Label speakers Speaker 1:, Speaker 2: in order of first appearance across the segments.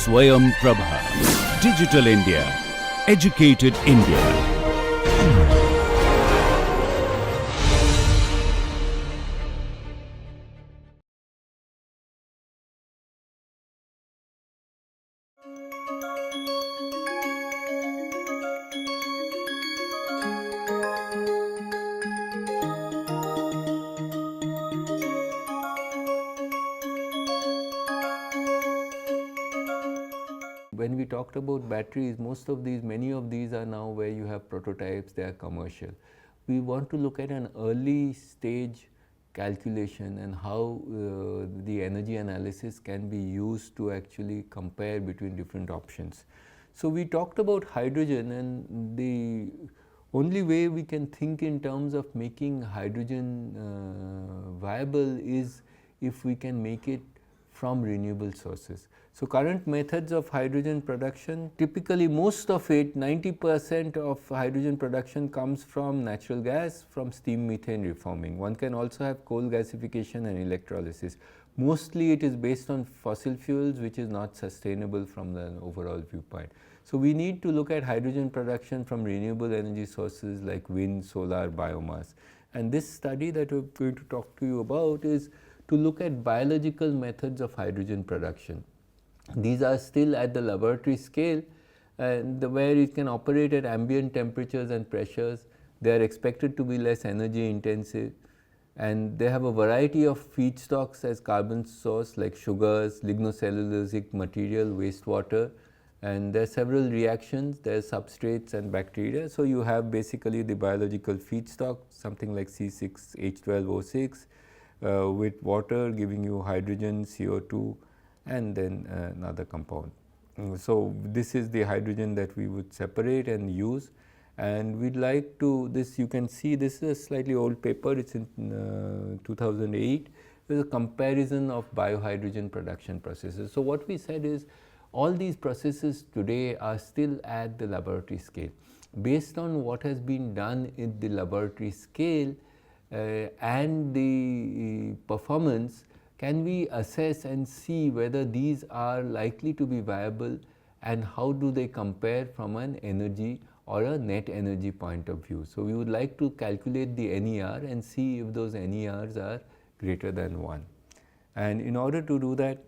Speaker 1: Swayam Prabha. Digital India. Educated India.
Speaker 2: When we talked about batteries, many of these are now where you have prototypes, they are commercial. We want to look at an early stage calculation and how the energy analysis can be used to actually compare between different options. So we talked about hydrogen, and the only way we can think in terms of making hydrogen viable is if we can make it from renewable sources. So current methods of hydrogen production, typically most of it, 90% of hydrogen production comes from natural gas, from steam methane reforming. One can also have coal gasification and electrolysis. Mostly it is based on fossil fuels, which is not sustainable from the overall viewpoint. So we need to look at hydrogen production from renewable energy sources like wind, solar, biomass. And this study that we're going to talk to you about is to look at biological methods of hydrogen production. These are still at the laboratory scale, where it can operate at ambient temperatures and pressures. They are expected to be less energy intensive, and they have a variety of feedstocks as carbon source like sugars, lignocellulosic material, wastewater, and there are several reactions. There are substrates and bacteria. So you have basically the biological feedstock, something like C6H12O6 with water giving you hydrogen, CO2, and then another compound. So this is the hydrogen that we would separate and use, and we'd like to, this you can see, this is a slightly old paper, it's in 2008. There's a comparison of biohydrogen production processes. So what we said is all these processes today are still at the laboratory scale. Based on what has been done in the laboratory scale and the performance, can we assess and see whether these are likely to be viable, and how do they compare from an energy or a net energy point of view. So we would like to calculate the NER and see if those NERs are greater than 1. And in order to do that,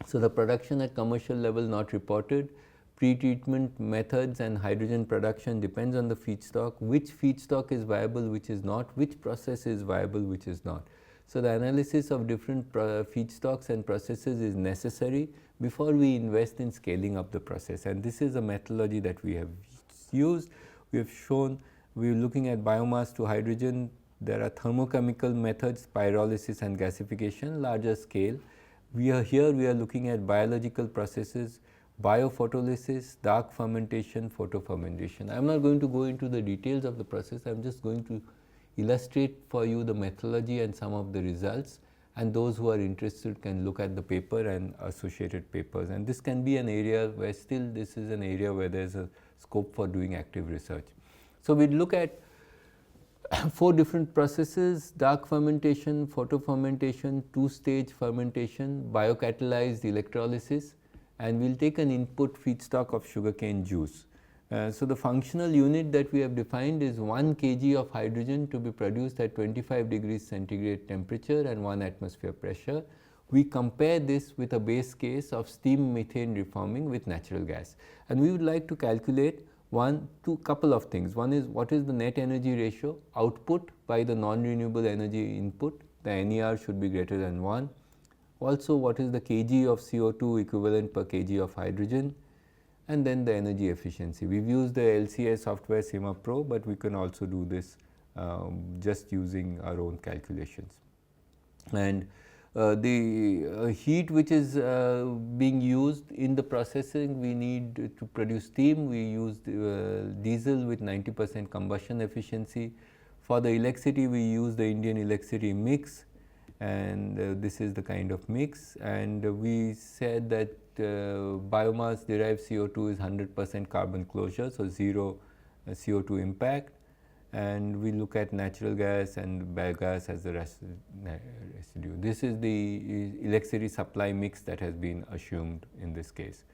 Speaker 2: so the production at commercial level not reported, pre-treatment methods and hydrogen production depends on the feedstock, which feedstock is viable, which is not, which process is viable, which is not. So the analysis of different feedstocks and processes is necessary before we invest in scaling up the process, and this is a methodology that we have used. We have shown, we are looking at biomass to hydrogen. There are thermochemical methods, pyrolysis and gasification, larger scale. We are looking at biological processes, biophotolysis, dark fermentation, photofermentation. I am not going to go into the details of the process. I am just going to illustrate for you the methodology and some of the results, and those who are interested can look at the paper and associated papers. And this can be an area where still this is an area where there is a scope for doing active research. So we look at 4 different processes: dark fermentation, photofermentation, 2-stage fermentation, biocatalyzed electrolysis, and we will take an input feedstock of sugarcane juice. So the functional unit that we have defined is 1 kg of hydrogen to be produced at 25 degrees centigrade temperature and 1 atmosphere pressure. We compare this with a base case of steam methane reforming with natural gas, and we would like to calculate couple of things. One is, what is the net energy ratio output by the non-renewable energy input? The NER should be greater than 1. Also, what is the kg of CO2 equivalent per kg of hydrogen? And then the energy efficiency. We've used the LCA software SIMA Pro, but we can also do this just using our own calculations. And the heat which is being used in the processing, we need to produce steam. We use diesel with 90% combustion efficiency. For the electricity, we use the Indian electricity mix, and this is the kind of mix. And we said that biomass derived CO2 is 100% carbon closure, so 0 CO2 impact, and we look at natural gas and biogas as the residue. This is the electricity supply mix that has been assumed in this case.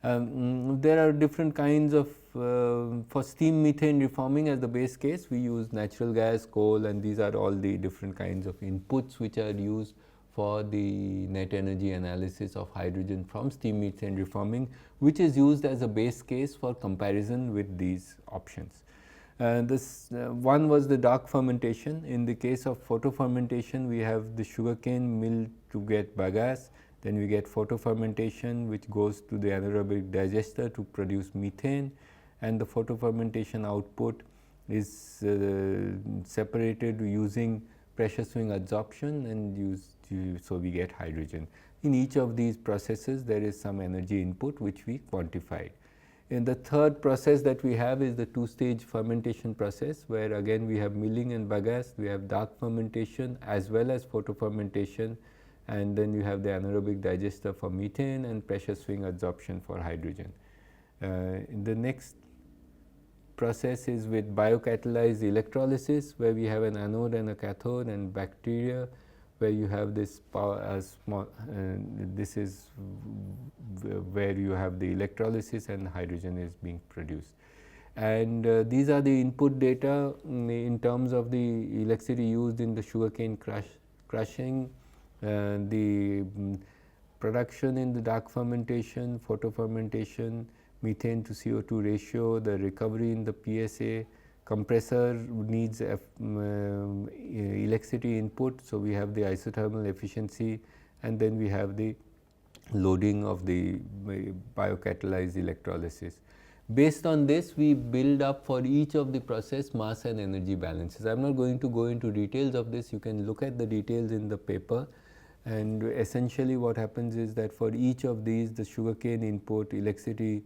Speaker 2: There are different kinds of, for steam methane reforming as the base case, we use natural gas, coal, and these are all the different kinds of inputs which are used for the net energy analysis of hydrogen from steam methane reforming, which is used as a base case for comparison with these options. This one was the dark fermentation. In the case of photofermentation, we have the sugarcane milled to get bagasse. Then we get photofermentation, which goes to the anaerobic digester to produce methane, and the photofermentation output is separated using pressure swing adsorption, and so we get hydrogen. In each of these processes, there is some energy input which we quantified. And the third process that we have is the two-stage fermentation process, where again we have milling and bagasse, we have dark fermentation as well as photofermentation, and then you have the anaerobic digester for methane and pressure swing adsorption for hydrogen. In the next process is with biocatalyzed electrolysis, where we have an anode and a cathode, and bacteria, where you have this power small, this is where you have the electrolysis and hydrogen is being produced. And these are the input data in terms of the electricity used in the sugarcane crushing, the production in the dark fermentation, photofermentation, methane to CO2 ratio, the recovery in the PSA, compressor needs electricity input, so we have the isothermal efficiency, and then we have the loading of the biocatalyzed electrolysis. Based on this, we build up for each of the process mass and energy balances. I am not going to go into details of this, you can look at the details in the paper. And essentially what happens is that for each of these, the sugarcane input, electricity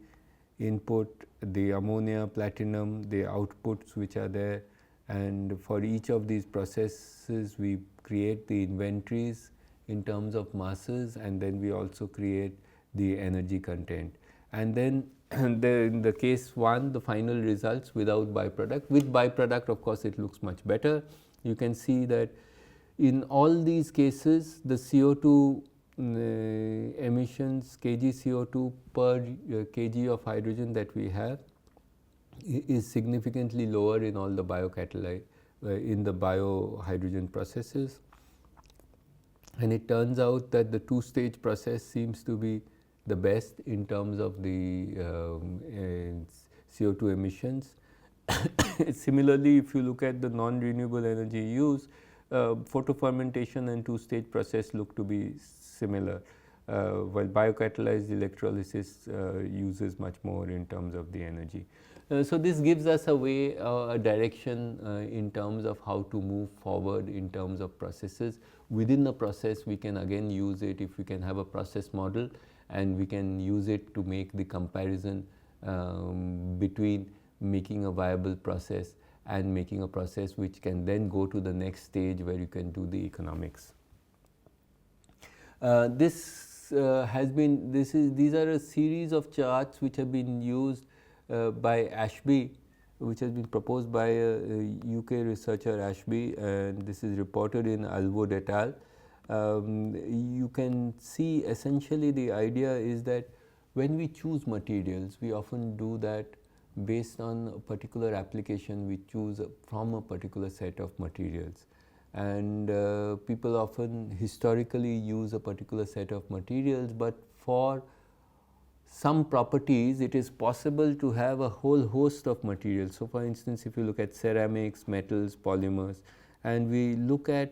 Speaker 2: input, the ammonia, platinum, the outputs which are there, and for each of these processes we create the inventories in terms of masses, and then we also create the energy content. And then in the case 1, the final results without byproduct. With byproduct, of course, it looks much better. You can see that in all these cases, the CO2 emissions, kg CO2 per kg of hydrogen that we have is significantly lower in all the in the biohydrogen processes. And it turns out that the two-stage process seems to be the best in terms of the CO2 emissions. Similarly, if you look at the non-renewable energy use, photofermentation and two-stage process look to be similar, while biocatalyzed electrolysis uses much more in terms of the energy. So this gives us a way, a direction in terms of how to move forward in terms of processes. Within the process, we can again use it if we can have a process model, and we can use it to make the comparison between making a viable process and making a process which can then go to the next stage where you can do the economics. These are a series of charts which have been used by Ashby, which has been proposed by UK researcher Ashby, and this is reported in Alvord et al. You can see essentially the idea is that when we choose materials, we often do that based on a particular application. We choose from a particular set of materials, and people often historically use a particular set of materials, but for some properties it is possible to have a whole host of materials. So for instance, if you look at ceramics, metals, polymers, and we look at,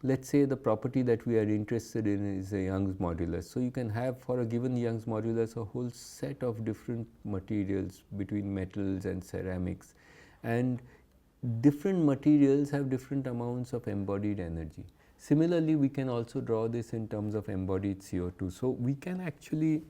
Speaker 2: let's say, the property that we are interested in is a Young's modulus. So you can have for a given Young's modulus a whole set of different materials between metals and ceramics, and different materials have different amounts of embodied energy. Similarly, we can also draw this in terms of embodied CO2. So we can actually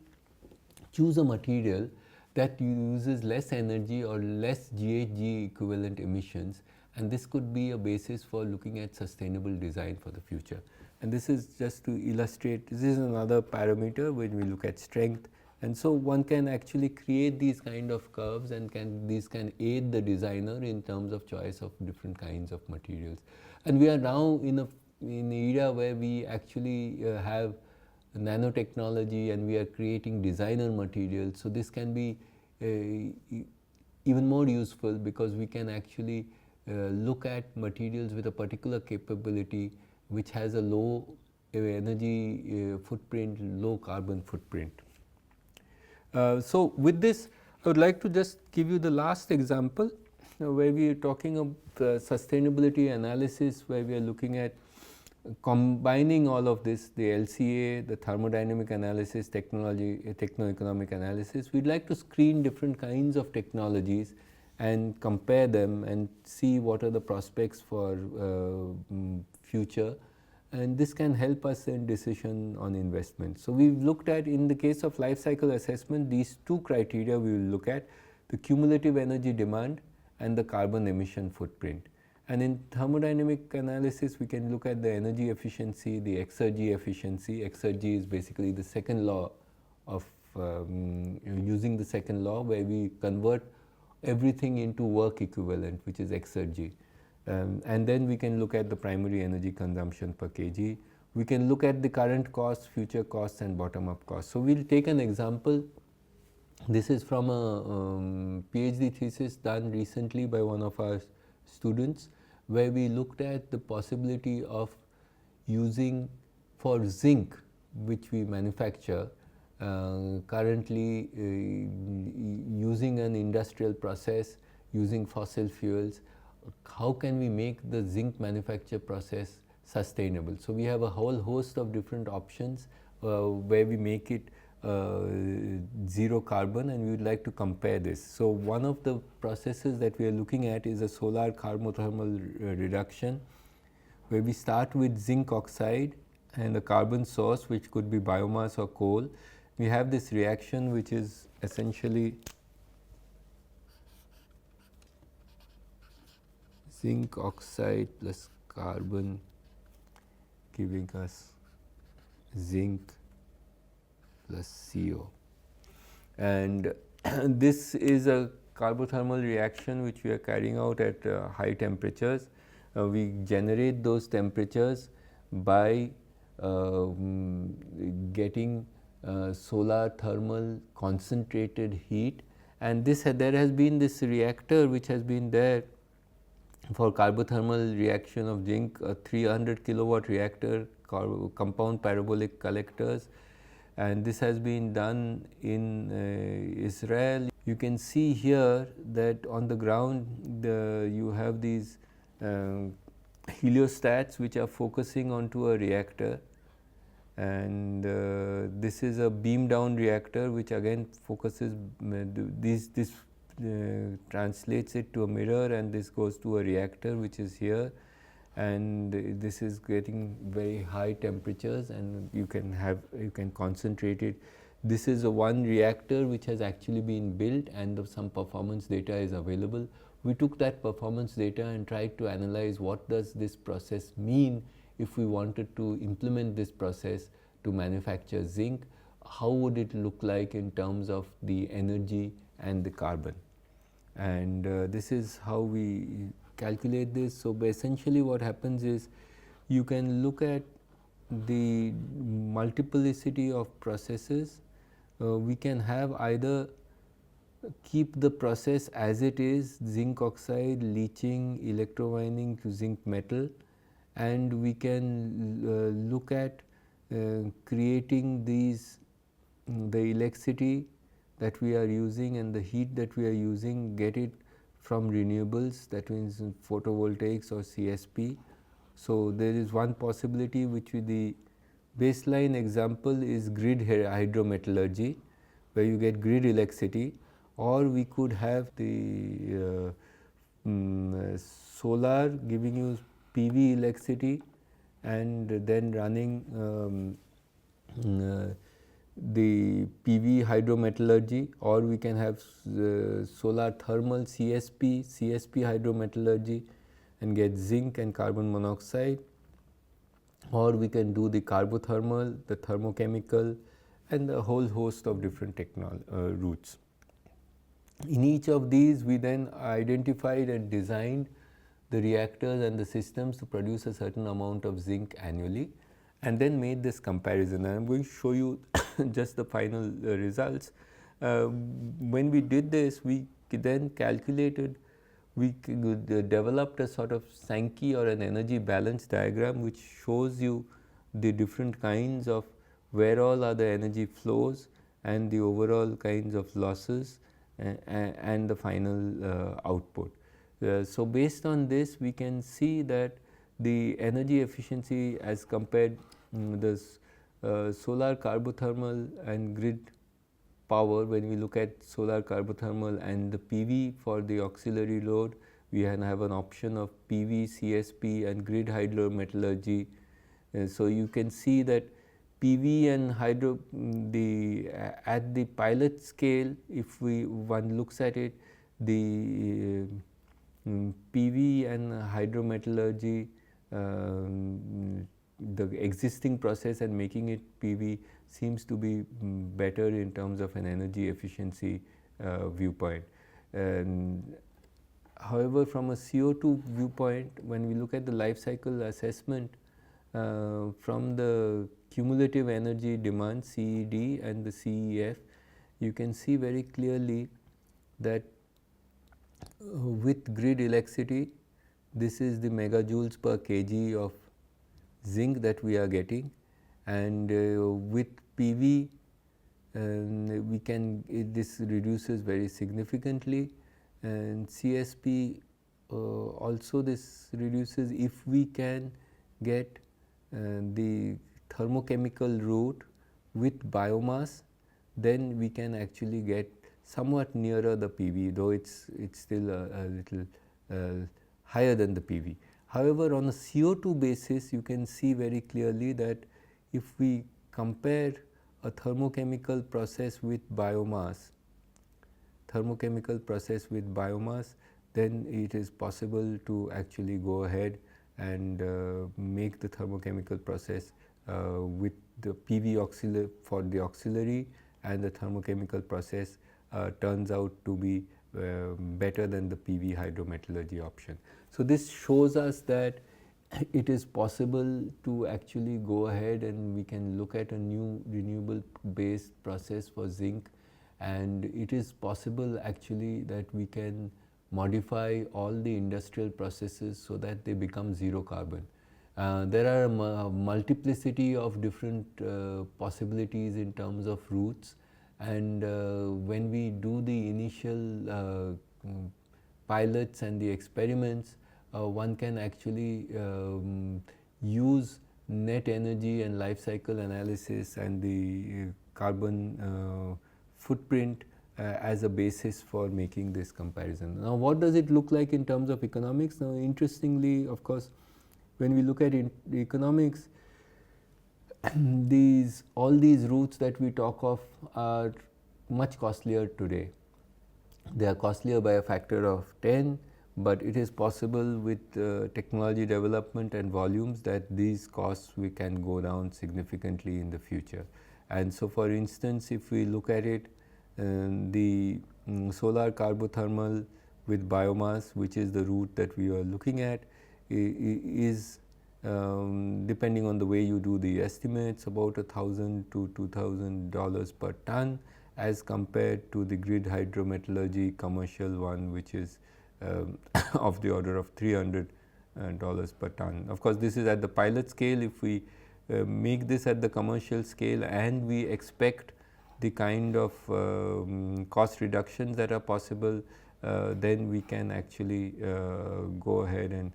Speaker 2: choose a material that uses less energy or less GHG equivalent emissions, and this could be a basis for looking at sustainable design for the future. And this is just to illustrate, this is another parameter when we look at strength, and so one can actually create these kind of curves, and these can aid the designer in terms of choice of different kinds of materials. And we are now in an era where we actually have nanotechnology and we are creating designer materials. So this can be even more useful because we can actually look at materials with a particular capability which has a low energy footprint, low carbon footprint. So with this, I would like to just give you the last example where we are talking of sustainability analysis, where we are looking at combining all of this, the LCA, the thermodynamic analysis, techno-economic analysis. We'd like to screen different kinds of technologies and compare them and see what are the prospects for future, and this can help us in decision on investment. So we've looked at, in the case of life cycle assessment, these two criteria we will look at: the cumulative energy demand and the carbon emission footprint. And in thermodynamic analysis, we can look at the energy efficiency, the exergy efficiency. Exergy is basically the second law of using the second law, where we convert everything into work equivalent, which is exergy. And then we can look at the primary energy consumption per kg. We can look at the current costs, future costs, and bottom-up costs. So we'll take an example. This is from a PhD thesis done recently by one of our students, where we looked at the possibility of using for zinc, which we manufacture currently using an industrial process, using fossil fuels. How can we make the zinc manufacture process sustainable? So we have a whole host of different options where we make it zero carbon, and we would like to compare this. So one of the processes that we are looking at is a solar carbothermal reduction, where we start with zinc oxide and a carbon source, which could be biomass or coal. We have this reaction which is essentially zinc oxide plus carbon, giving us zinc plus CO. And this is a carbothermal reaction which we are carrying out at high temperatures. We generate those temperatures by getting solar thermal concentrated heat, and there has been this reactor which has been there for carbothermal reaction of zinc, a 300 kilowatt reactor, compound parabolic collectors, and this has been done in Israel. You can see here that on the ground you have these heliostats which are focusing onto a reactor, and this is a beam down reactor which again focuses this translates it to a mirror, and this goes to a reactor which is here, and this is getting very high temperatures, and you can concentrate it. This is a one reactor which has actually been built, and some performance data is available. We took that performance data and tried to analyze what does this process mean if we wanted to implement this process to manufacture zinc. How would it look like in terms of the energy and the carbon? And this is how we calculate this. So essentially what happens is, you can look at the multiplicity of processes. We can have either keep the process as it is, zinc oxide, leaching, electromining to zinc metal, and we can look at creating these the electricity that we are using and the heat that we are using, get it from renewables, that means photovoltaics or CSP. So there is one possibility, which the baseline example is grid hydrometallurgy, where you get grid electricity, or we could have the solar giving you PV electricity and then running the PV hydrometallurgy, or we can have solar thermal CSP hydrometallurgy and get zinc and carbon monoxide, or we can do the carbothermal, the thermochemical, and a whole host of different routes. In each of these, we then identified and designed the reactors and the systems to produce a certain amount of zinc annually, and then made this comparison. And I'm going to show you just the final results. When we did this, we then calculated, we developed a sort of Sankey or an energy balance diagram which shows you the different kinds of where all are the energy flows and the overall kinds of losses and the final output. So based on this, we can see that the energy efficiency as compared this solar carbothermal and grid power, when we look at solar carbothermal and the PV for the auxiliary load, we have an option of PV, CSP and grid hydrometallurgy. So you can see that PV and hydro, at the pilot scale, if one looks at it, the PV and hydrometallurgy, the existing process and making it PV seems to be better in terms of an energy efficiency viewpoint. And however, from a CO2 viewpoint, when we look at the life cycle assessment from the cumulative energy demand CED and the CEF, you can see very clearly that with grid electricity, this is the megajoules per kg of zinc that we are getting, and with PV we can, this reduces very significantly, and CSP also this reduces if we can get the thermochemical route with biomass, then we can actually get somewhat nearer the PV, though it's still a little higher than the PV. However, on a CO2 basis, you can see very clearly that if we compare a thermochemical process with biomass, then it is possible to actually go ahead and make the thermochemical process with the PV for the auxiliary, and the thermochemical process turns out to be better than the PV hydrometallurgy option. So this shows us that it is possible to actually go ahead and we can look at a new renewable based process for zinc, and it is possible actually that we can modify all the industrial processes so that they become zero carbon. There are a multiplicity of different possibilities in terms of routes, and when we do the initial pilots and the experiments, one can actually use net energy and life cycle analysis and the carbon footprint as a basis for making this comparison. Now, what does it look like in terms of economics? Now, interestingly, of course, when we look at the economics, all these routes that we talk of are much costlier today. They are costlier by a factor of 10, but it is possible with technology development and volumes that these costs we can go down significantly in the future. And so, for instance, if we look at it, the solar carbothermal with biomass, which is the route that we are looking at, is depending on the way you do the estimates, about $1,000 to $2,000 per ton, as compared to the grid hydrometallurgy commercial one, which is of the order of $300 per ton. Of course, this is at the pilot scale. If we make this at the commercial scale and we expect the kind of cost reductions that are possible, then we can actually go ahead and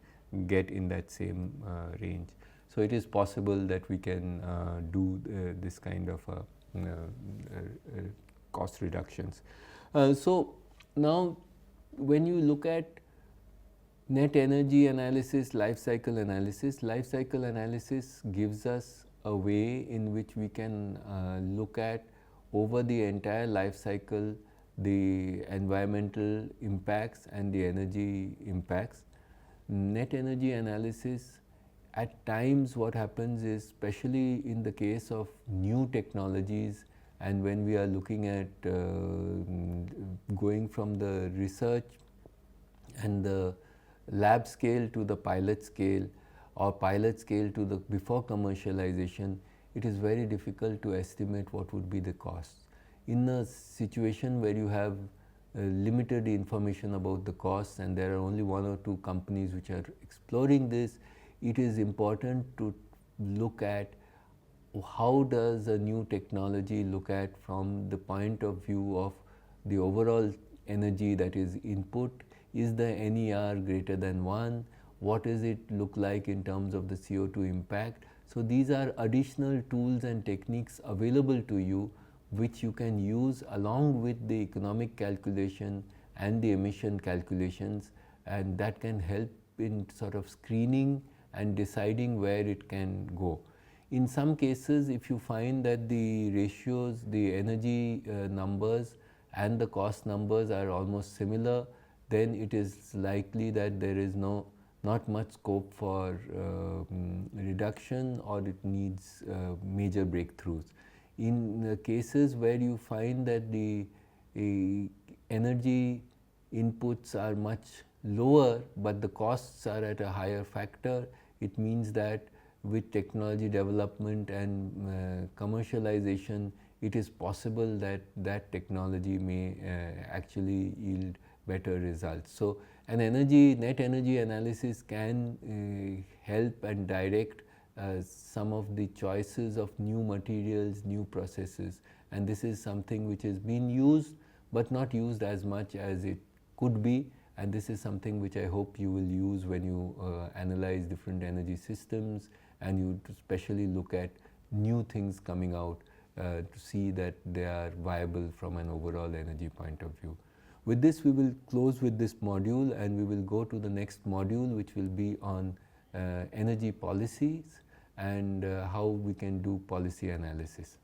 Speaker 2: get in that same range. So, it is possible that we can do this kind of cost reductions. So, now when you look at net energy analysis, life cycle analysis gives us a way in which we can look at over the entire life cycle the environmental impacts and the energy impacts. Net energy analysis, at times what happens is, especially in the case of new technologies, and when we are looking at going from the research and the lab scale to the pilot scale, or pilot scale to the before commercialization, it is very difficult to estimate what would be the costs. In a situation where you have limited information about the costs and there are only one or two companies which are exploring this, it is important to look at how does a new technology look at from the point of view of the overall energy that is input. Is the NER greater than 1? What does it look like in terms of the CO2 impact? So these are additional tools and techniques available to you which you can use along with the economic calculation and the emission calculations, and that can help in sort of screening and deciding where it can go. In some cases, if you find that the ratios, the energy numbers and the cost numbers are almost similar, then it is likely that there is not much scope for reduction, or it needs major breakthroughs. In cases where you find that the energy inputs are much lower but the costs are at a higher factor, it means that with technology development and commercialization, it is possible that that technology may actually yield better results. So an net energy analysis can help and direct some of the choices of new materials, new processes, and this is something which has been used but not used as much as it could be, and this is something which I hope you will use when you analyze different energy systems, and you especially look at new things coming out to see that they are viable from an overall energy point of view. With this, we will close with this module and we will go to the next module, which will be on energy policies and how we can do policy analysis.